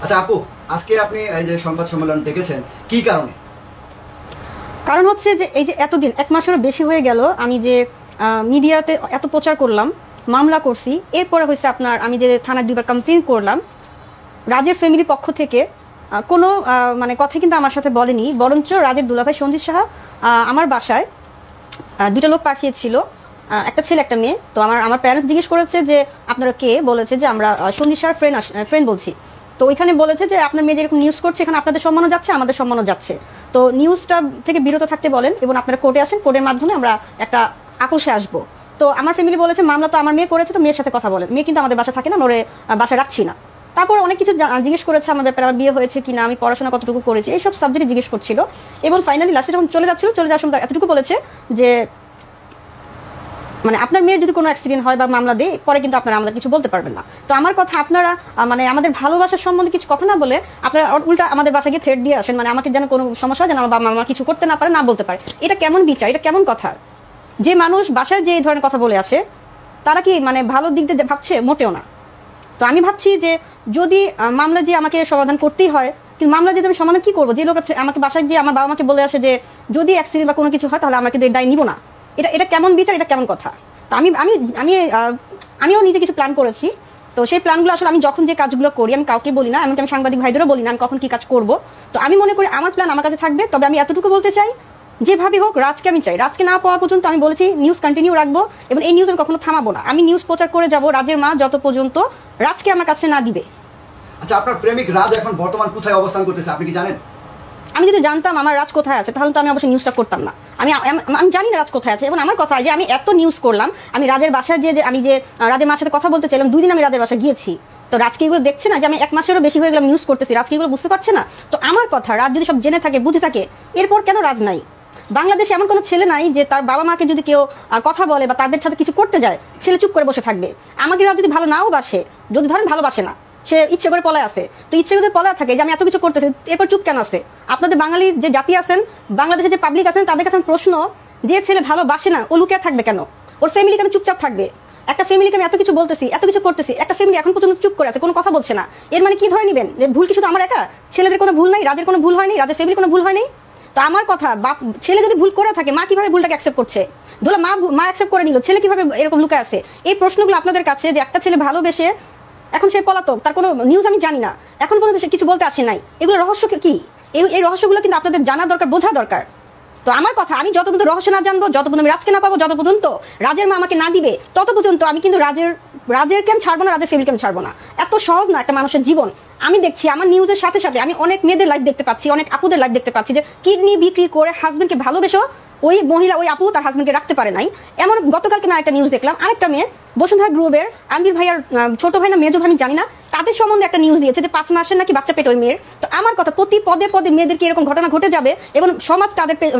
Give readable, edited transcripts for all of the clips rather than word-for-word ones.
আচ্ছা আপু, আজকে আপনি এই যে সংবাদ সম্মেলন ডেকেছেন কি কারণে? কারণ হচ্ছে যে এই যে এতদিন 1 মাসেরও বেশি হয়ে গেল আমি যে মিডিয়াতে এত প্রচার করলাম, মামলা করছি, এরপরে হয়েছে আপনার আমি যে থানায় 2বার কমপ্লেন করলাম, রাজের ফ্যামিলি পক্ষ থেকে কোনো মানে কথা কিন্তু আমার সাথে বলেনি, বরঞ্চ রাজের দুলাভাই সঞ্জিত সাহা আমার বাসায় 2টা লোক পাঠিয়েছিল, একটা ছেলে একটা মেয়ে। তো আমার প্যারেন্টস জিজ্ঞেস করেছে যে আপনারা কে, বলেছে যে আমরা সঞ্জিত সাহার ফ্রেন্ড বলছি। তো ওইখানে বলেছে যে আপনার মেয়ে যেরকম নিউজ করছে এখানে আপনাদের সম্মানও যাচ্ছে, আমাদের সম্মানও যাচ্ছে, তো নিউজটা থেকে বিরত থাকতে বলেন এবং আপনারা কোর্টে আসেন, কোর্টের মাধ্যমে আমরা একটা আপোষে আসবো। তো আমার ফ্যামিলি বলেছে মামলা তো আমার মেয়ে করেছে, তো মেয়ের সাথে কথা বলেন, মেয়ে কিন্তু আমাদের বাসা থাকে না, আমরা ওরে বাসায় রাখছি না। তারপর অনেক কিছু জিজ্ঞেস করেছে আমার ব্যাপারে, আমার বিয়ে হয়েছে কিনা, আমি পড়াশোনা কতটুকু করেছি, এইসব সাবজেক্টে জিজ্ঞেস করছিল। এবং ফাইনালি লাস্টে যখন চলে যাওয়ার সময় এতটুকু বলেছে যে মানে আপনার মেয়ের যদি কোনো অ্যাক্সিডেন্ট হয় বা মামলা দেয় পরে কিন্তু আপনারা আমাদের কিছু বলতে পারবেন না। তো আমার কথা আপনারা মানে আমাদের ভালোবাসার সম্বন্ধে কিছু কথা না বলে আপনারা উল্টা আমাদের বাসায় গিয়ে থ্রেট দিয়ে আসেন, মানে আমাকে যেন কোনো সমস্যা হয় যেন আমার বাবা মা কিছু করতে না পারে, না বলতে পারে। এটা কেমন বিচার, এটা কেমন কথা? যে মানুষ বাসায় যে এই ধরনের কথা বলে আসে তারা কি মানে ভালো দিক দিয়ে ভাবছে? মোটেও না। তো আমি ভাবছি যে যদি মামলা যে আমাকে সমাধান করতেই হয়, কিন্তু মামলা যদি আমি সমাধান কি করবো? যে লোক আমাকে বাসায় যে আমার বাবা মাকে বলে আসে যে যদি অ্যাক্সিডেন্ট বা কোনো কিছু হয় তাহলে আমরা কিন্তু দায় নিব না, এটা কেমন বিচার, এটা কেমন কথা? তো আমি আমি আমি আমিও নিজে কিছু প্ল্যান করেছি। তো সেই প্ল্যানগুলো আসলে আমি যখন যে কাজগুলো করি আমি কাউকে বলি না, এমনকি আমি সাংবাদিক ভাইদেরও বলি না আমি কখন কি কাজ করব। তো আমি মনে করি আমার প্ল্যান আমার কাছে থাকবে। তবে আমি এতটুকু বলতে চাই, যেভাবে হোক রাজকে আমি চাই, রাজকে না পাওয়া পর্যন্ত আমি বলেছি নিউজ কন্টিনিউ রাখবো এবং এই নিউজ আমি কখনো থামাবো না। আমি নিউজ প্রচার করে যাব রাজের মা যত পর্যন্ত রাজকে আমার কাছে না দিবে। আচ্ছা, আপনার প্রেমিক রাজ এখন বর্তমান কোথায় অবস্থান করতেছে আপনি কি জানেন? আমি যদি জানতাম আমার রাজ কোথায় আছে তাহলে তো আমি অবশ্যই নিউজটা করতাম না। আমি জানি না রাজ কোথায় আছে। এবং আমার কথা যে আমি এত নিউজ করলাম, আমি রাজের বাসায় যে আমি যে রাজের মার সাথে কথা বলতে চাইলাম, 2 দিন আমি রাজের বাসায় গিয়েছি। তো রাজকে এগুলো দেখছে না যে আমি 1 মাসেরও বেশি হয়ে গেলাম নিউজ করতেছি, রাজকে এগুলো বুঝতে পারছে না? তো আমার কথা রাজ যদি সব জেনে থাকে বুঝে থাকে, এরপর কেন রাজ নাই? বাংলাদেশে এমন কোনো ছেলে নাই যে তার বাবা মাকে যদি কেউ কথা বলে বা তাদের সাথে কিছু করতে যায় ছেলে চুপ করে বসে থাকবে। আমাকে রাজ যদি ভালো নাও বাসে, যদি ধরেন ভালোবাসে না, সে ইচ্ছে করে পলায় আছে, তো ইচ্ছে করে পলায় থাকে যে আমি এত কিছু করতেছি, এরপর চুপ কেন আছে? আপনাদের বাঙালি যে জাতি আছেন, বাংলাদেশের যে পাবলিক আছেন, তাদের কাছে প্রশ্ন, যে ছেলে ভালোবাসে না ও লুকিয়ে থাকবে কেন? ওর ফ্যামিলি কেন চুপচাপ থাকবে? একটা ফ্যামিলিকে আমি এত কিছু বলতেছি, এত কিছু করতেছি, একটা ফ্যামিলি এখন পর্যন্ত চুপ করে আছে, কোনো কথা বলছে না। এর মানে কি ধরে নিবেন যে ভুল কি শুধু আমার একা? ছেলেদের কোনো ভুল নাই, রাজের কোনো ভুল হয়নি, রাজের ফ্যামিলি কোনো ভুল হয়নি? তো আমার কথা, বাপ ছেলে যদি ভুল করে থাকে মা কিভাবে ভুলটাকে অ্যাকসেপ্ট করছে? ধরো মা অ্যাকসেপ্ট করে নিল, ছেলে কিভাবে এরকম লুকায় আছে? এই প্রশ্নগুলো আপনাদের কাছে, যে একটা ছেলে ভালোবেসে এখন সে পলাতক, তার কোনো নিউজ আমি জানি না, এখন পর্যন্ত সে কিছু বলতে আসে নাই, এগুলো রহস্য কি? এই রহস্যগুলো কিন্তু আপনাদের জানা দরকার, বোঝা দরকার। তো আমার কথা, আমি যত পর্যন্ত রহস্য না জানবো, যত পর্যন্ত আমি রাজকে না পাবো, যত পর্যন্ত রাজের মা আমাকে না দিবে, তত পর্যন্ত আমি কিন্তু রাজেরকে আমি ছাড়বো না, রাজের ফ্যামিলিকে আমি ছাড়বো না। এত সহজ না একটা মানুষের জীবন। আমি দেখছি আমার নিউজের সাথে সাথে আমি অনেক মেয়েদের লাইভ দেখতে পাচ্ছি, অনেক আপুদের লাইভ দেখতে পাচ্ছি যে কিডনি বিক্রি করে হাজবেন্ডকে ভালোবেসো ওই মহিলা, ওই আপু তার হাজবেন্ডকে রাখতে পারে নাই। এমন গতকালকে আমি একটা নিউজ দেখলাম, আরেকটা মেয়ে বসুন্ধরা গ্রুপের আনবির ভাইয়ার ছোট ভাই না মেজো ভাই আমি জানি না, তাদের সম্বন্ধে একটা নিউজ দিয়েছে যে 5 মাসের নাকি বাচ্চা পেটে ওই মেয়ের। তো আমার কথা, প্রতি পদে পদে মেয়েদেরকে এরকম ঘটনা ঘটে যাবে এবং সমাজ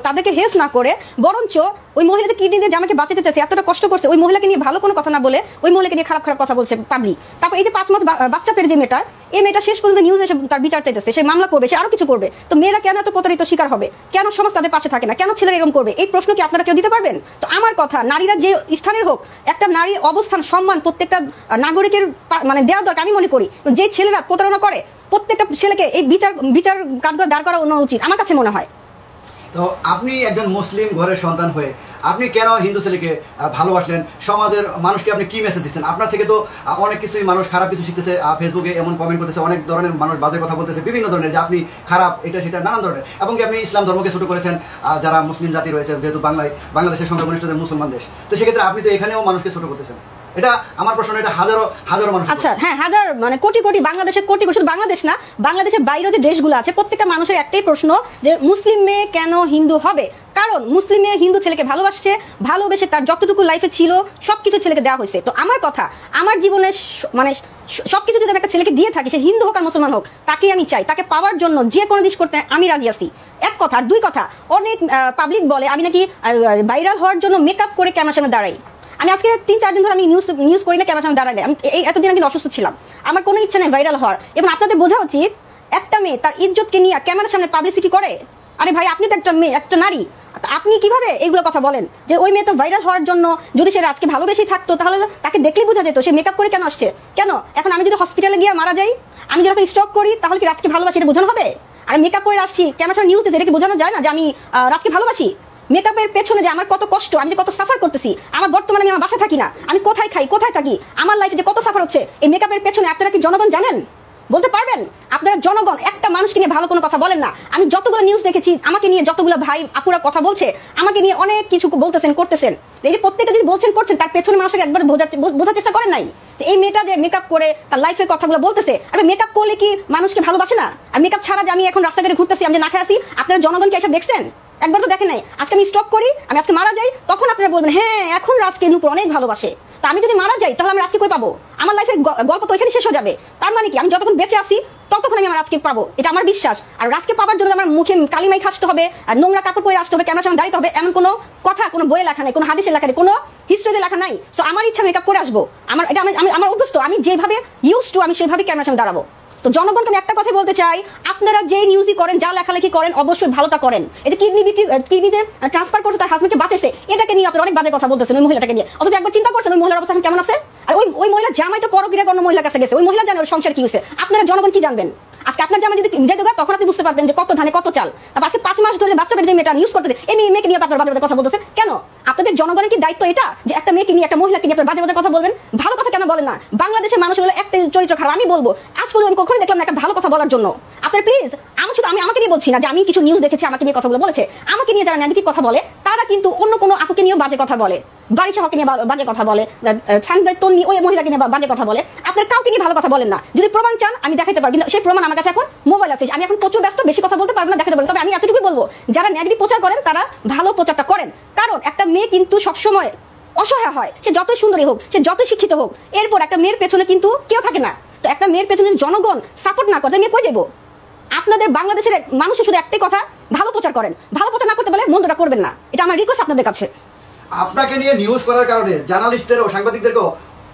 তাদেরকে হেল্প না করে, বরঞ্চ ওই মহিলাদের কিডনি দিয়ে জামাকে বাঁচাতে চাইছে, এতটা কষ্ট করছে, ওই মহিলাকে নিয়ে ভালো কোনো কথা না বলে ওই মহিলাকে নিয়ে খারাপ খারাপ কথা বলছে পাবলিক। তারপর এই যে 5 মাস বাচ্চা পেটে যে মেয়েটা, এই মেয়েটা শেষ পর্যন্ত নিউজ এসে তার বিচার চাইতেছে, সে মামলা করবে, সে আরো কিছু করবে। তো মেয়েরা কেন এত প্রতারিত শিকার হবে? কেন সমাজ তাদের পাশে থাকে না? কেন ছেলেরা এরকম করবে? এই প্রশ্ন কি আপনারা কেউ দিতে পারবেন? তো আমার কথা, নারীরা যে স্থানের হোক, একটা নারীর অবস্থান সম্মান প্রত্যেকটা নাগরিকের মানে দেওয়া দরকার। আমি মনে করি যে ছেলেরা প্রতারণা করে প্রত্যেকটা ছেলেকে এই বিচার কাঠগড় দাঁড় করা উচিত, আমার কাছে মনে হয়। তো আপনি একজন মুসলিম ঘরের সন্তান হয়ে আপনি কেন হিন্দু ছেলেকে ভালোবাসলেন? সমাজের মানুষকে আপনি কি মেসেজ দিচ্ছেন? আপনার থেকে তো অনেক কিছুই মানুষ খারাপ কিছু শিখতেছে, ফেসবুকে এমন কমেন্ট করতেছে, অনেক ধরনের মানুষ বাজে কথা বলতেছে, বিভিন্ন ধরনের, যে আপনি খারাপ, এটা সেটা নানান ধরনের। এবং কি আপনি ইসলাম ধর্মকে ছোট করেছেন, যারা মুসলিম জাতি রয়েছে, যেহেতু বাংলাদেশের সংখ্যাগরিষ্ঠদের মুসলমান দেশ, তো সেক্ষেত্রে আপনি তো এখানেও মানুষকে ছোট করতেছেন। এটা আমার প্রশ্ন, এটা হাজারো হাজারো মানুষ। আচ্ছা হ্যাঁ, হাজার মানে কোটি কোটি, বাংলাদেশের কোটি কোটি, শুধু বাংলাদেশ না, বাংলাদেশের বাইরে যে দেশগুলো আছে প্রত্যেকটা মানুষের একটাই প্রশ্ন যে মুসলিম মেয়ে কেন হিন্দু হবে? কারণ মুসলিম মেয়ে হিন্দু ছেলেকে ভালোবেসে তার যতটুকু লাইফে ছিল সবকিছু ছেলেকে দেওয়া হয়েছে। তো আমার কথা, আমার জীবনে মানে সবকিছু যদি আমি একটা ছেলেকে দিয়ে থাকি, সে হিন্দু হোক আর মুসলমান হোক, তাকে আমি চাই, তাকে পাওয়ার জন্য যে কোনো জিনিস করতে আমি রাজি আছি। এক কথা। আর 2 কথা, অনেক পাবলিক বলে আমি নাকি ভাইরাল হওয়ার জন্য মেকআপ করে ক্যামেরার সামনে দাঁড়াই। আমি আজকে 3-4 দিন ধরে আমি নিউজ করি না, ক্যামেরার সামনে দাঁড়াই। আমি এতদিন আমি অসুস্থ ছিলাম, আমার কোনো ইচ্ছা নেই ভাইরাল হওয়ার। এবং আপনাদের বোঝা উচিত, একটা মেয়ে তার ইজ্জতকে নিয়ে ক্যামেরার সামনে পাবলিসিটি করে। আরে ভাই, আপনি তো একটা মেয়ে, একটা নারী, আপনি কিভাবে এইগুলো কথা বলেন যে ওই মেয়ে তো ভাইরাল হওয়ার জন্য, যদি সে রাজকে ভালোবেসেই থাকতো তাহলে তাকে দেখলেই বোঝা যেত সে মেকআপ করে কেন আসছে। কেন এখন আমি যদি হসপিটালে গিয়ে মারা যাই, আমি যখন স্ট্রোক করি, তাহলে কি রাজকে ভালোবাসি এটা বোঝানো হবে? আর মেকআপ করে আসছি ক্যামেরা নিউজ দিতে, এটা কি বোঝানো যায় না যে আমি রাজকে ভালোবাসি? মেকআপের পেছনে যে আমার কত কষ্ট, আমি যে কত সাফার করতেছি, আমার বর্তমানে আমি আমার বাসা থাকি না, আমি কোথায় খাই কোথায় থাকি, আমার লাইফে যে কত সাফার হচ্ছে এই মেকআপের পেছনে, আপনারা কি জনগণ জানেন? বলতে পারবেন? আপনারা জনগণ একটা মানুষকে নিয়ে ভালো কোনো কথা বলেন না। আমি যতগুলো নিউজ দেখেছি, আমাকে নিয়ে যতগুলো ভাই আপুরা কথা বলছে, আমাকে নিয়ে অনেক কিছু বলতেছেন করতেছেন, এই যে প্রত্যেকটা যদি বলছেন করছেন, তার পেছনে মানুষকে একবার বোঝার চেষ্টা করেন নাই। এই মেয়েটা যে মেকআপ করে তার লাইফের কথাগুলো বলতেছে, আমি মেকআপ করলে কি মানুষকে ভালোবাসে না? আর মেকআপ ছাড়া যে আমি এখন রাস্তাঘাটে ঘুরতেছি, আমি যে না খেয়ে আসি, আপনারা জনগণকে এসে দেখছেন? একবার তো দেখেন নাই। আজকে আমি স্টপ করি, আমি আজকে মারা যাই, তখন আপনারা বলবেন হ্যাঁ এখন রাজকে নূপুর অনেক ভালোবাসে। তো আমি যদি মারা যাই তাহলে আমি রাজকে কই পাবো? আমার লাইফের গল্প তো এখানে শেষ হয়ে যাবে। তার মানে কি আমি যতক্ষণ বেঁচে আছি ততক্ষণ আমি আমার রাজকে পাবো, এটা আমার বিশ্বাস। আর রাজকে পাওয়ার জন্য আমার মুখে কালিমাই খাসতে হবে, আর নোংরা কাপড় পরে আসতে হবে, ক্যামেরার সামনে দাঁড়াতে হবে, এমন কোনো কথা কোনো বইয়ে লেখা নাই, কোনো হাদিসে লেখা নেই, কোনো হিস্ট্রিতে লেখা নাই। সো আমার ইচ্ছা মেকআপ করে আসবো, এটা আমি আমার অভ্যস্ত, আমি যেভাবে ইউজ টু আমি সেভাবে ক্যামেরার সামনে দাঁড়াবো। তো জনগণকে আমি একটা কথা বলতে চাই, আপনারা যে নিউজই করেন, যা লেখালেখি করেন, অবশ্যই ভালোটা করেন। এটা কিডনি যে ট্রান্সফার করছে, তার হাজবেন্ডকে বাঁচাইছে, এটাকে নিয়ে আপনারা অনেক বাজে কথা বলতেছেন ওই মহিলাটাকে নিয়ে। অথচ একবার চিন্তা করছেন ওই মহিলার অবস্থা কেমন আছে? আর ওই মহিলা জামাই তো পরকীয়া কোনো মহিলার কাছে গেছে, ওই মহিলা জানে ওর সংসার কি হয়েছে। আপনারা জনগণ কি জানবেন? আজকে আপনার জামাই যদি যেত তখন আপনি বুঝতে পারতেন যে কত ধানে কত চাল। তারপর আজকে 5 মাস ধরে বাচ্চা বেড়ে যে মেয়েটা ইউজ করতেছে, এই মেয়েকে নিয়ে আপনার বাজে বাজে কথা বলতেছেন কেন? আপনাদের জনগণের কি দায়িত্ব এটা যে একটা মেয়েকে নিয়ে একটা মহিলাকে নিয়ে আপনার বাজে বাজে কথা বলবেন? ভালো কথা কেন বলেন না? বাংলাদেশের মানুষ হলো একটা চরিত্র খারাপ। আমি বলবো আজ পর্যন্ত আমি কখনোই দেখলাম না একটা ভালো কথা বলার জন্য। আপনার প্লিজ, আমি আমাকে নিয়ে বলছি না যে আমি কিছু নিউজ দেখেছি আমাকে নিয়ে কথাগুলো বলেছে, আমাকে নিয়ে যারা নেগেটিভ কথা বলে তারা কিন্তু অন্য কোনো আপুকে নিয়েও বাজে কথা বলে, বাড়ি সহকে নিয়ে বাজে কথা বলে, ওই মহিলাকে নিয়ে বাজে কথা বলে। আপনার কাউকে নিয়ে ভালো কথা বলেন না। যদি প্রমাণ চান আমি দেখাতে পারবো, কিন্তু সেই প্রমাণ আমার কাছে এখন মোবাইল আছে। আমি এখন প্রচুর ব্যস্ত, বেশি কথা বলতে পারবো না, দেখাতে পারবো। তবে আমি এতটুকুই বলবো, যারা নেগেটিভ প্রচার করেন তারা ভালো প্রচারটা করেন। কারণ একটা মেয়ে কিন্তু সবসময় অসহায় হয়, সে যতই সুন্দরী হোক, সে যতই শিক্ষিত হোক, এরপর একটা মেয়ের পেছনে কিন্তু কেউ থাকে না। তো একটা মেয়ের পেছনে জনগণ সাপোর্ট না করে মেয়ে কই যাবো? আপনাদের বাংলাদেশের মানুষের শুধু একটাই কথা, ভালো প্রচার করেন। ভালো প্রচার না করতে বলে মন্দটা করবেন না, এটা আমার রিকোয়েস্ট আপনাদের কাছে। আপনাকে নিয়ে নিউজ করার কারণে জার্নালিস্টদের ও সাংবাদিকদেরকেও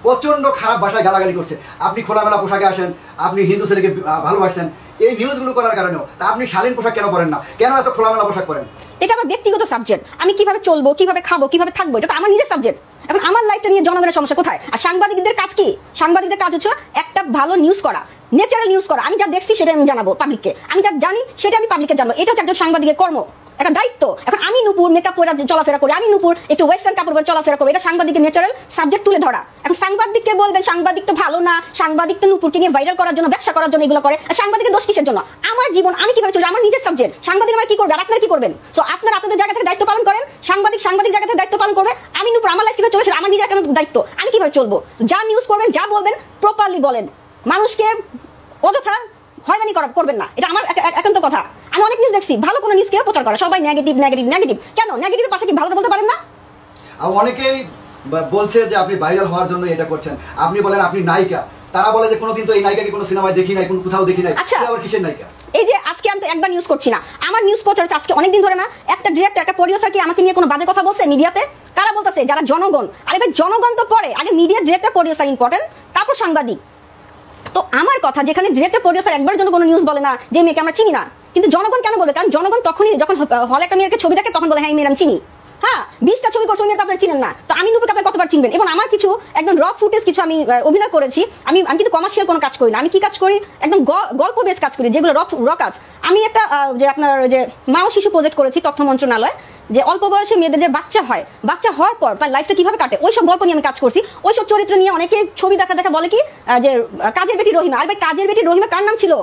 প্রচন্ড খারাপ ভাষায় গালাগালি করছে। আপনি খোলামেলা পোশাকে আসেন, আপনি হিন্দু ছেলেকে ভালোবাসেন, এই নিউজগুলো করার কারণেও। তা আপনি শালীন পোশাক কেন পরেন না? কেন এত খোলামেলা পোশাক পরেন? এটা আমার ব্যক্তিগত সাবজেক্ট। আমি কিভাবে চলবো, কিভাবে খাবো, কিভাবে থাকবো, এটা তো আমার নিজের সাবজেক্ট। এখন আমার লাইফটা নিয়ে জনগণের সমস্যা কোথায়? আর সাংবাদিকদের কাজ কি? সাংবাদিকদের কাজ হচ্ছে একটা ভালো নিউজ করা, ন্যাচারাল নিউজ করা। আমি যা দেখছি সেটা আমি জানাবো পাবলিককে, আমি যা জানি সেটা আমি পাবলিককে জানাবো। এটা হচ্ছে একজন সাংবাদিকের কর্ম, একটা দায়িত্ব। এখন আমি নূপুর মেকআপ পরে চলাফেরা করি, আমি নূপুর একটু ওয়েস্টার্ন কাপড় পরে চলাফেরা করি, এটা সাংবাদিকের ন্যাচারাল সাবজেক্ট তুলে ধরা। এখন সাংবাদিককে বলবেন সাংবাদিক তো ভালো না, সাংবাদিক তো নূপুরকে নিয়ে ভাইরাল করার জন্য, ব্যবসা করার জন্য এগুলো করে। সাংবাদিকের দোষ কিসের জন্য? আমার জীবন আমি কিভাবে চলি, আমার নিজের সাবজেক্ট। সাংবাদিক আমার কি করবে, আর আপনারা কি করবেন? সো আপনারা আপনাদের জায়গা থেকে দায়িত্ব পালন করেন, সাংবাদিক জায়গা থেকে দায়িত্ব পালন করবে। আমি নূপুর আমার লাইফ কিভাবে চলে আমার নিজের একটা দায়িত্ব, আমি কিভাবে চলবো। যা নিউজ করবেন, যা বলবেন প্রপারলি বলেন, মানুষকে অযথা হয়রানি করবেন না, এটা আমার একান্ত কথা। আমি অনেক নিউজ দেখছি, ভালো কোনো নিউজ কেউ প্রচার করে, সবাই নেগেটিভ নেগেটিভ নেগেটিভ। কেন নেগেটিভের পাশে কি ভালোটা বলতে পারেন না? অনেকেই বলছে যে আপনি ভাইরাল হওয়ার জন্য এটা করছেন। আপনি বলেন আপনি নায়িকা, তারা বলে যে কোনোদিন তো এই নায়িকাকে কোনো সিনেমায় দেখি নাই, কোনো কোথাও দেখি নাই। আচ্ছা, আবার কিসের নায়িকা? এই যে আজকে আমি তো একবার নিউজ করছি না, আমার নিউজ প্রচার হচ্ছে আজকে অনেকদিন ধরে না। একটা ডিরেক্টর, একটা প্রডিউসার কি আমাকে নিয়ে কোনো বাজে কথা বলছে মিডিয়াতে? কারা বলতেছে? যারা জনগণ। আরে ভাই জনগণ তো পরে, আগে মিডিয়া ডিরেক্টর প্রডিউসার ইম্পর্টেন্ট, তারপর সাংবাদিক। তো আমার কথা, যেখানে ডিরেক্টর প্রডিউসার একবার জন্য কোনো নিউজ বলে না যে মেয়েকে আমরা চিনি না, কিন্তু জনগণ কেন বলবে? কারণ জনগণ তখনই যখন হলে একটা মেয়েকে ছবি দেখে তখন বলে হ্যাঁ এই মেয়ে আমি চিনি। হ্যাঁ, 20টা ছবি করছে, মেয়েকে আপনারা চিনেন না, তো আমি নূপুরকে আপনারা কতবার চিনবেন? এবং আমার কিছু একদম র ফুটেজ কিছু আমি অভিনয় করেছি। আমি কিন্তু কমার্শিয়াল কোনো কাজ করি না। আমি কি কাজ করি? একদম গল্প বেস কাজ করি, যেগুলো র কাজ। আমি একটা যে আপনার যে মা ও শিশু প্রজেক্ট করেছি তথ্য মন্ত্রণালয়, যে অল্প বয়সে মেয়েদের যে বাচ্চা হয়, বাচ্চা হওয়ার পর তার লাইফটা কিভাবে কাটে, ওইসব গল্প নিয়ে আমি কাজ করছি। ওইসব চরিত্র নিয়ে অনেকে ছবি দেখা বলে কি যে কাজের বেটি রহিমা। আর ভাই কাজের বেটি রহিমা কার নাম ছিল?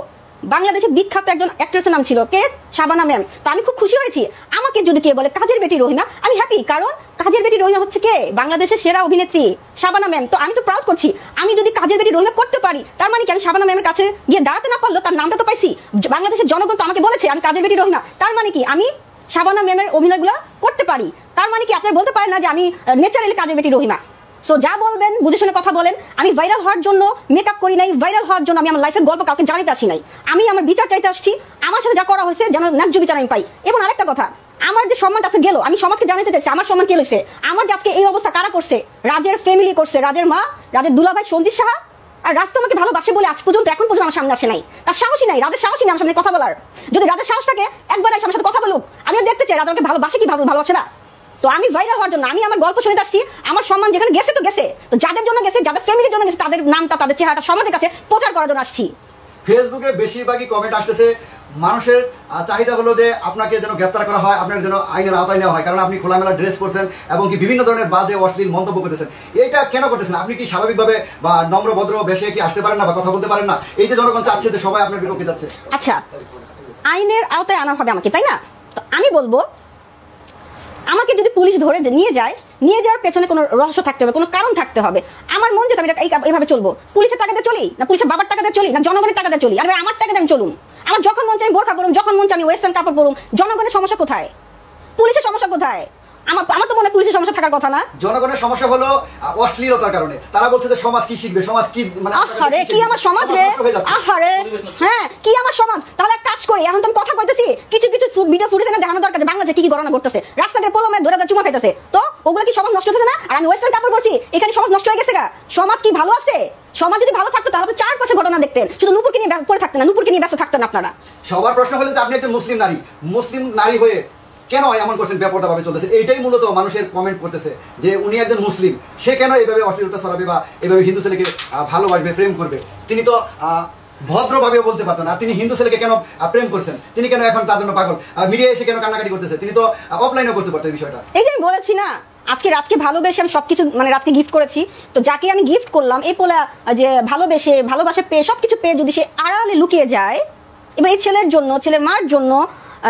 বাংলাদেশের বিখ্যাত একজন অ্যাক্ট্রেসের নাম ছিল, কে? শাবানা ম্যাম। তো আমি খুব খুশি হয়েছি। আমাকে যদি কে বলে কাজের বেটি রহিমা, আমি হ্যাপি, কারণ কাজের বেটি রহিমা হচ্ছে কে? বাংলাদেশের সেরা অভিনেত্রী শাবানা ম্যাম। তো আমি তো প্রাউড করছি। আমি যদি কাজের বেটি রহিমা করতে পারি, তার মানে কি আমি শাবানা ম্যামের কাছে গিয়ে দাঁড়াতে না পারলো তার নামটা তো পাইছি। বাংলাদেশের জনগণ তো আমাকে বলেছে আমি কাজের বেটি রহিমা, তার মানে কি আমি শাবানা ম্যামের অভিনয়গুলো করতে পারি। তার মানে কি আপনি বলতে পারেন না যে আমি ন্যাচারালি কাজের বেটি রহিমা? সো যা বলবেন বুঝে শুনে কথা বলেন। আমি ভাইরাল হওয়ার জন্য মেকআপ করি নাই, ভাইরাল হওয়ার জন্য আমি আমার লাইফের গল্প কাউকে জানাতে আসি নাই। আমি আমার বিচার চাইতে আসছি, আমার সাথে যা করা হয়েছে যেন ন্যায্য বিচার আমি পাই। এবং আরেকটা কথা, আমার যে সম্মানটা আছে গেল, আমি সমাজকে জানাতে চাইছি আমার সম্মান কে লইছে। আমার যে আজকে এই অবস্থা কারা করছে? রাজের ফ্যামিলি করছে, রাজের মা, রাজের দুলাভাই সঞ্জিত সাহা, আর রাজ তো আমাকে ভালোবাসে বলে আজ পর্যন্ত এখন পর্যন্ত আমার সামনে আসে নাই, তার সাহসই নাই, রাজের সাহসই নাই আমার সামনে কথা বলার। যদি রাজের সাহস থাকে একবার আমার সাথে কথা বলুক, আমিও দেখতে চাই রাজ আমাকে ভালোবাসে কি ভালোবাসে না। তো আমি ভাইরাল হওয়ার জন্য, আমি আমার গল্প শুনে আসছি, আমার সম্মান যেখানে গেছে তো গেছে, তো যাদের জন্য গেছে, যাদের ফ্যামিলির জন্য গেছে, তাদের নামটা তাদের চেহারাটা সমাজের কাছে প্রচার করার জন্য আসছি। ফেসবুকে বেশিরভাগই কমেন্ট আসতেছে, মানুষের চাহিদা হলো যে আপনাকে যেন গ্রেপ্তার করা হয়, আপনার যেন আইনের আওতায় নেওয়া হয়, কারণ আপনি খোলামেলা ড্রেস করছেন এবং কি বিভিন্ন ধরনের বাজে অশ্লীল মন্তব্য করতেছেন। এটা কেন করতেছেন? আপনি কি স্বাভাবিকভাবে বা নম্র ভদ্র বেশে কি আসতে পারেন না বা কথা বলতে পারেন না? এই যে জনগণ চাচ্ছে যে সবাই আপনার বিপক্ষে যাচ্ছে। আচ্ছা, আইনের আওতায় আনা হবে আমাকে, তাই না? তো আমি বলবো, আমাকে যদি পুলিশ ধরে নিয়ে যায়, নিয়ে যাওয়ার পেছনে কোনো রহস্য থাকতে হবে, কোনো কারণ থাকতে হবে। আমার মন যেতে আমি এইভাবে চলবো, পুলিশের টাকা দিয়ে চলি না পুলিশের বাবার টাকা দিয়ে চলি না জনগণের টাকা দিয়ে চলি? আর আমার টাকা দিয়ে আমি চলুন, আমার যখন মন চাই আমি বোরখা পরুম, যখন মন চাই আমি ওয়েস্টার্ন কাপড় পরুম। জনগণের সমস্যা কোথায়? পুলিশের সমস্যা কোথায়? আমার তো মনে হয় পুলিশের সমস্যা থাকার কথা না। জনগণের সমস্যা হলো অশ্লীলতার কারণে। তারা বলছে যে সমাজ কি শিখবে, সমাজ কি মানে আহারে কি আমার সমাজ রে, আহারে হ্যাঁ কি আমার সমাজ। তাহলে এক কাজ করি, এখন তো আমি কথা বলতেছি, কিছু ভিডিও ফুটেজ এনে দেখানো দরকার বাংলাদেশে কি কি ঘটনা ঘটতেছে, রাস্তাঘাটে পোলামে ধরে চুমা খাইতেছে, তো ওগুলো কি সমাজ নষ্ট হচ্ছে না? আর আমি ওয়েস্টার্ন কাপড় পরছি, এখানে সমাজ নষ্ট হয়ে গেছে গা? সমাজ কি ভালো আছে? সমাজ যদি ভালো থাকতো তাহলে তো চারপাশে ঘটনা দেখতেন, শুধু নূপুরকে নিয়ে পড়ে থাকতেন না, নূপুরকে নিয়ে ব্যস্ত থাকতেন আপনারা। সবার প্রশ্ন হলো যে আপনি একজন মুসলিম নারী হয়ে কেন এমন করছেন, ব্যাপারটা চলতেছে? এইটাই মূলত মানুষের কমেন্ট করতেছে যে উনি একজন মুসলিম, সে কেন এইভাবে অশ্লীলতা ছড়াবে বা এইভাবে হিন্দু ছেলেকে ভালোবাসবে, প্রেম করবে? তিনি তো ভদ্রভাবেও বলতে পারতেন। আর তিনি হিন্দু ছেলেকে কেন প্রেম করছেন? তিনি কেন এখন তার জন্য পাগল? মিডিয়া এসে কেন কান্নাকাটি করতেছে? তিনি তো অফলাইনেও করতে পারতেন বিষয়টা। এই যে আমি বলেছি না, রাজকে ভালোবেসে আমি সবকিছু মানে রাজকে গিফট করেছি, তো যাকে আমি গিফট করলাম এই পোলা যে ভালোবাসা পেয়ে সবকিছু পেয়ে যদি সে আড়ালে লুকিয়ে যায়, এবার এই ছেলের জন্য, ছেলের মার জন্য,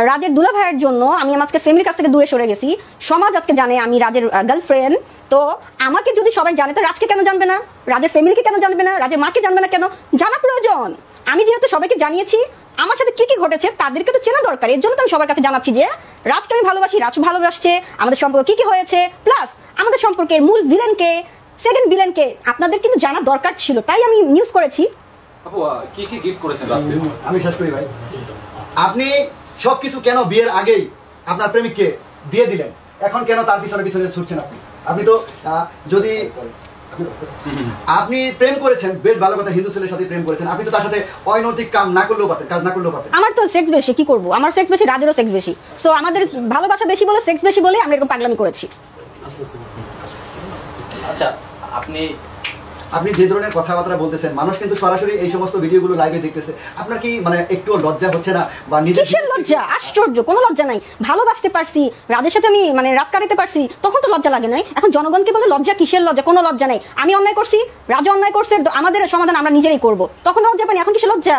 রাজের দুলা ভাইয়ের জন্য আমি আজকে ফ্যামিলির কাছ থেকে দূরে সরে গেছি। সমাজ আজকে জানে আমি রাজের গার্লফ্রেন্ড। তো আমাকে যদি সবাই জানে, তো রাজকে কেন জানবে না? রাজের ফ্যামিলিকে কেন জানবে না? রাজের মাকে জানবে না কেন? জানা প্রয়োজন। আমি যেহেতু সবাইকে জানিয়েছি আমার সাথে কি কি ঘটেছে, তাদেরকে তো চেনা দরকার। এর জন্য তো আমি সবার কাছে জানাচ্ছি যে রাজকে আমি ভালোবাসি, রাজ ভালোবাসছে, আমাদের সম্পর্ক কি কি হয়েছে, প্লাস আমাদের সম্পর্কের মূল ভিলেনকে, সেকেন্ড ভিলেনকে আপনাদের কিন্তু জানা দরকার ছিল, তাই আমি নিউজ করেছি। আপু কি কি গিফট করেছেন রাজকে? আমি শেষ করি ভাই। আপনি সবকিছু কেন বিয়ের আগেই আপনার প্রেমিককে দিয়ে দিলেন? এখন কেন তার পিছনে ছুটছেন? আপনি তো যদি আপনি প্রেম করেছেন, বেশ ভালো কথা, হিন্দু ছেলের সাথে প্রেম করেছেন, আপনি তো তার সাথে অনৈতিক কাজ না করলেও পারতেন। আমার তো সেক্স বেশি, কি করবো? আমার সেক্স বেশি, রাজেরও সেক্স বেশি। তো আমাদের ভালোবাসা বেশি বলে, সেক্স বেশি বলে আমরা এরকম পাগলামি করেছি। আচ্ছা, আপনি যে ধরনের কথাবার্তা বলতেছেন, মানুষ কিন্তু সরাসরি এই সমস্ত ভিডিওগুলো লাইভে দেখতেছে। আপনার কি মানে একটু লজ্জা হচ্ছে না? বা কিসের লজ্জা? আশ্চর্য, কোনো লজ্জা নাই। ভালোবাসতে পারছি, রাজের সাথে আমি মানে রাত কাটাতে পারছি, তখন তো লজ্জা লাগে নাই। এখন জনগণকে বলে লজ্জা, কিসের লজ্জা? কোনো লজ্জা নাই। আমি অন্যায় করছি, রাজা অন্যায় করছে, আমাদের সমাধান আমরা নিজেরাই করব, তখন লজ্জা পানি। এখন কিসের লজ্জা?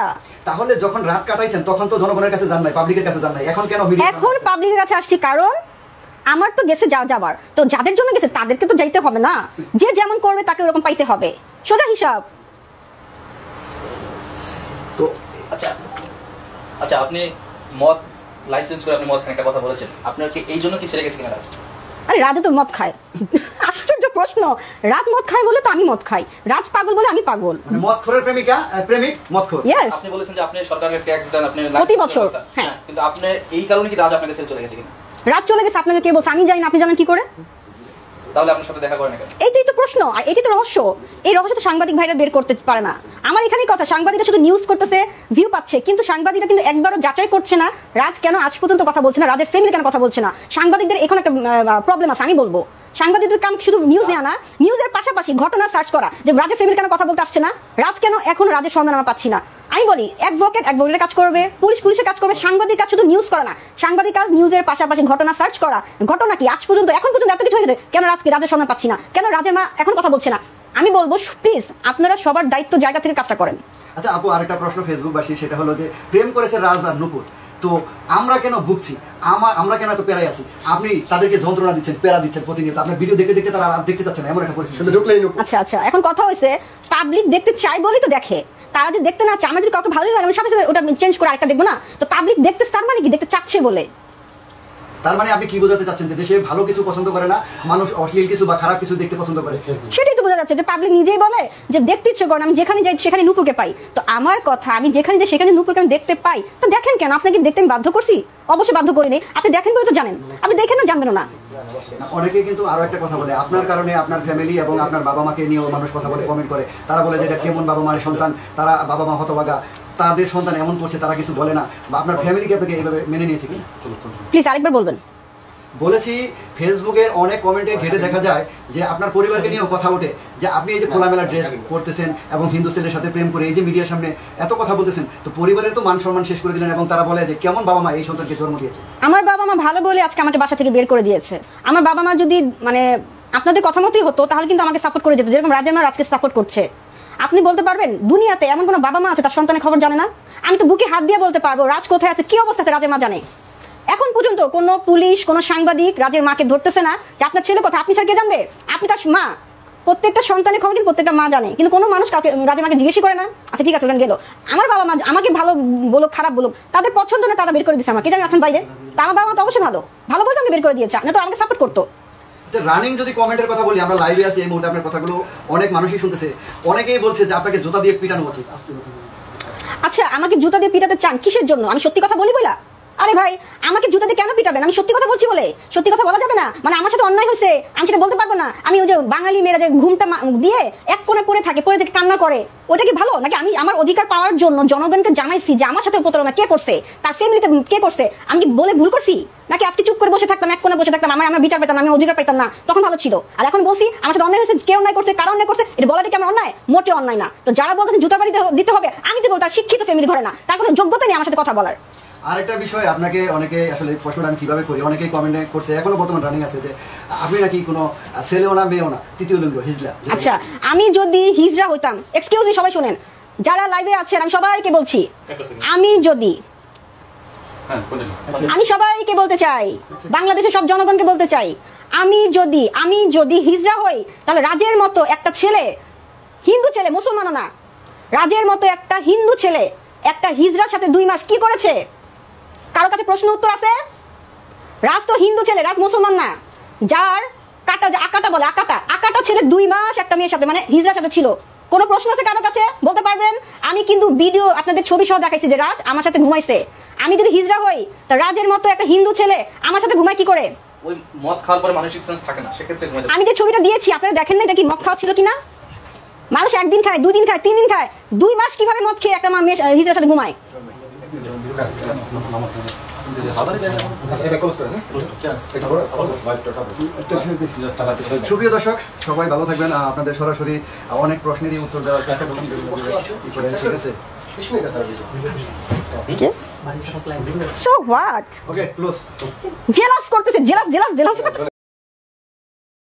তাহলে যখন রাত কাটাইছেন তখন তো জনগণের কাছে যান নাই, পাবলিকের কাছে যান নাই, এখন কেন এখন পাবলিকের কাছে আসছি? কারণ আমার তো গেছে যাবার, তো যাদের জন্য গেছে তাদেরকে তো যাইতে হবে না? যে যেমন করবে তাকে ওরকম পাইতে হবে, সোজা হিসাব। তো আচ্ছা, আপনি মদ লাইসেন্স করে আপনি মদ খান একটা কথা বলেছেন, আপনার কি এই জন্য কি ছেড়ে গেছে কিনা? আরে রাজও তো মদ খায়। আশ্চর্য প্রশ্ন। রাজ মদ খায় বলে তো আমি মদ খাই, রাজ পাগল বলে আমি পাগল। মদখোরের প্রেমিক মদখোর। আপনি বলেছেন যে আপনি সরকারের ট্যাক্স দেন, আপনি প্রতি বছর। হ্যাঁ, কিন্তু আপনি এই কারণে কি রাজ আপনাকে ছেড়ে চলে গেছে কিনা? রাজ চলে গেছে আপনাকে কে বলছে? আমি জানি না, আপনি জানেন কি করে? তাহলে আপনার সাথে দেখা করেন কেন? এইটাই তো প্রশ্ন, আর এটাই তো রহস্য। এই রহস্য তো সাংবাদিক ভাইরা বের করতে পারে না। আমার এখানেই কথা, সাংবাদিকরা শুধু নিউজ করতেছে, ভিউ পাচ্ছে, কিন্তু সাংবাদিকরা কিন্তু একবারও যাচাই করছে না রাজ কেন আজ পর্যন্ত কথা বলছে না, রাজের ফ্যামিলি কেন কথা বলছে না। সাংবাদিকদের এখন একটা প্রবলেম আছে, আমি বলবো সাংবাদিকদের কাম শুধু নিউজ নেওয়া না, নিউজের পাশাপাশি ঘটনা সার্চ করা, যে রাজের ফ্যামিলি কেন কথা বলতে আসছে না, রাজ কেন এখন রাজের সন্ধান আমরা পাচ্ছি না। আমি বলি অ্যাডভোকেটের কাজ করবে, পুলিশের কাজ করবে, সাংবাদিক কাজ শুধু নিউজ করা না, সাংবাদিক কাজ নিউজের পাশাপাশি ঘটনা সার্চ করা। ঘটনা কি আজ পর্যন্ত, এখন পর্যন্ত এত কিছু হয়ে গেছে, কেন রাজের সন্ধান পাচ্ছি না, কেন রাজের মা এখন কথা বলছে না? আমি বলবো প্লিজ আপনারা সবার দায়িত্ব জায়গা থেকে কাজটা করেন। আচ্ছা আপু, আরেকটা প্রশ্ন ফেসবুকবাসী, সেটা হলো যে প্রেম করেছে রাজ আর নূপুর, তো আমরা কেন ভুগছি, আমরা কেন এত পেরাই আছি? আপনি তাদেরকে যন্ত্রণা দিচ্ছেন, পেরা দিচ্ছেন প্রতিনিয়ত, আপনার ভিডিও দেখতে তারা আর দেখতে চাচ্ছে না, এমন একটা পরিস্থিতি। আচ্ছা, এখন কথা হয়েছে পাবলিক দেখতে চাই বলেই তো দেখে, তারা যদি দেখতে না চায়, আমার যদি কাউকে ভালো লাগে আমি সাথে সাথে ওটা চেঞ্জ করে আরেকটা দেখবো না? তো পাবলিক দেখতে চান মানে কি? দেখতে চাচ্ছে বলে। তার মানে আপনি কি বোঝাতে চাচ্ছেন যে দেশে ভালো কিছু পছন্দ করে না, মানুষ অশ্লীল কিছু বা খারাপ কিছু দেখতে পছন্দ করে? সেটাই তো বোঝা যাচ্ছে যে পাবলিক নিজেই বলে যে দেখতে ইচ্ছে করে না, আমি যেখানে যাই সেখানে নুপুরকে পাই। তো আমার কথা, আমি যেখানে যাই সেখানে নুপুরকে আমি দেখতে পাই, তো দেখেন কেন? আপনাকে দেখতে আমি বাধ্য করছি? অবশ্যই বাধ্য করিনি। আপনি দেখেন বলে তো জানেন, আপনি দেখেন না জানবেন না। অনেকে কিন্তু আরো একটা কথা বলে, আপনার কারণে আপনার ফ্যামিলি এবং আপনার বাবা মাকে নিয়েও মানুষ কথা বলে, কমেন্ট করে। তারা বলে যে এটা কেমন বাবা মায়ের সন্তান, তারা বাবা মা হতভাগা, তাদের সন্তান এমন করছে, তারা কিছু বলে না। বা আপনার ফ্যামিলিকে আপনাকে এইভাবে মেনে নিয়েছে কি? প্লিজ আরেকবার বলবেন। বলেছি ফেসবুকের অনেক কমেন্টে ঘেটে দেখা যায় যে আপনার পরিবারকে নিয়েও কথা ওঠে যে আপনি এই যে খোলামেলা ড্রেস করতেছেন এবং হিন্দু ছেলের সাথে প্রেম করে এই যে মিডিয়ার সামনে এত কথা বলতেছেন, তো পরিবারের তো মান সম্মান শেষ করে দিলেন এবং তারা বলে যে কেমন বাবা মা এই সন্তানকে জন্ম দিয়েছে। আমার বাবা মা ভালো বলে আজকে আমাকে বাসা থেকে বের করে দিয়েছে। আমার বাবা মা যদি মানে আপনাদের কথা মতোই হতো তাহলে কিন্তু আমাকে সাপোর্ট করে যেত, যেরকম রাজের মা আজকে সাপোর্ট করছে। আপনি বলতে পারবেন দুনিয়াতে এমন কোনো বাবা মা আছে তার সন্তানের খবর জানে না? আমি তো বুকে হাত দিয়ে বলতে পারবো রাজ কোথায় আছে, কি অবস্থা আছে রাজের মা জানে। এখন পর্যন্ত কোনো পুলিশ, কোনো সাংবাদিক রাজের মাকে ধরতেছে না যে আপনার ছেলে কথা, আপনি স্যার কে জানবে? আপনি তার মা। প্রত্যেকটা সন্তানের খবর কিন্তু প্রত্যেকটা মা জানে, কিন্তু কোনো মানুষ কাউকে রাজের মাকে জিজ্ঞেসই করে না। আচ্ছা ঠিক আছে, ওখানে গেল আমার বাবা মা, আমাকে ভালো বলুক খারাপ বলুক, তাদের পছন্দ না, তারা বের করে দিচ্ছে আমাকে, জানি এখন বাইরে। তা আমার বাবা মা তো অবশ্যই ভালো, ভালো বলতে আমাকে বের করে দিয়েছে, না তো আমাকে সাপোর্ট করতো। রানিং যদি কমেন্টের কথা বলি, আমরা লাইভে আছি এই মুহূর্তে, আপনার কথাগুলো অনেক মানুষই শুনতেছে, অনেকেই বলছে যে আপনাকে জুতা দিয়ে পিটানো উচিত। আচ্ছা আমাকে জুতা দিয়ে পিটাতে চান কিসের জন্য? আমি সত্যি কথা বলি বলা? আরে ভাই আমাকে জুতা দিয়ে কেন পিটাবেন? আমি সত্যি কথা বলছি বলে। সত্যি কথা বলা যাবে না মানে? আমার সাথে অন্যায় হয়েছে, আমি সেটা বলতে পারবো না? আমি ওই যে বাঙালি মেয়েরা যে ঘুমটা দিয়ে এক কোণে পড়ে থাকে কান্না করে, ওটা কি ভালো নাকি? আমি আমার অধিকার পাওয়ার জন্য জনগণকে জানাইছি যে আমার সাথে প্রতারণা কে করছে, তার ফ্যামিলিতে কে করছে, আমি কি বলে ভুল করছি? নাকি আজকে চুপ করে বসে থাকতাম, এক কোণে বসে থাকতাম, আমার বিচার পেতাম না, আমি অধিকার পেতাম না, তখন ভালো ছিল? আর এখন বলছি আমার সাথে অন্যায় হয়েছে, কে অন্যায় করছে, কারণ অন্যায় করছে, এটা বলাটা কি আমার অন্যায়? মোটেও অন্যায় না। তো যারা বলতেছে জুতা বাড়ি দিতে হবে, আমি তো বলতাম শিক্ষিত ফ্যামিলি ঘরে না, তার কোনো যোগ্যতা নেই আমার সাথে কথা বলার। আরেকটা বিষয়, আপনাকে অনেকে আসলে প্রশ্নটা আমি কিভাবে করি, অনেকেই কমেন্টে করছে, এখনো বর্তমান রানিং আছে যে আপনি নাকি কোনো ছেলেও না মেয়েও না, তৃতীয় লিঙ্গ, হিজলা। আচ্ছা আমি যদি হিজড়া হইতাম, এক্সকিউজ মি সবাই শুনেন, যারা লাইভে আছেন আমি সবাইকে বলছি, আমি সবাইকে বলতে চাই, বাংলাদেশের সব জনগণকে বলতে চাই, আমি যদি হিজড়া হই তাহলে রাজের মতো একটা ছেলে, হিন্দু ছেলে, মুসলমানও না, রাজের মতো একটা হিন্দু ছেলে একটা হিজড়ার সাথে 2 মাস কি করেছে? কারো কাছে প্রশ্ন উত্তর আছে? রাজ তো হিন্দু ছেলে, রাজ মুসলমান না। যার কাটা, যে আকাটা বলে, আকাটা ছেলে 2 মাস একটা মেয়ের সাথে মানে হিজড়ার সাথে ছিল। কোনো প্রশ্ন আছে কারো কাছে? বলতে পারবেন? আমি কিন্তু ভিডিও আপনাদের ছবি সহ দেখাইছি যে রাজ আমার সাথে ঘুমাইছে। আমি যদি হিজড়া হই তা রাজের মতো একটা হিন্দু ছেলে আমার সাথে ঘুমায় কি করে? ওই মদ খাওয়ার পরে মানসিক সেন্স থাকে না, সেক্ষেত্রে ঘুমাতে। আমি যে ছবিটা দিয়েছি আপনারা দেখেন না, এটা কি মদ খাওয়া ছিল কিনা? মানুষ একদিন খায়, 2 দিন খায়, 3 দিন খায়, 2 মাস কিভাবে মদ খেয়ে একটা মেয়ে হিজড়ার সাথে ঘুমায়? সুপ্রিয় দর্শক সবাই ভালো থাকবেন। আপনাদের সরাসরি অনেক প্রশ্নেরই উত্তর দেওয়ার চেষ্টা করুন, ঠিক আছে? So what? Okay close. Jealous করতেছে, জেলাস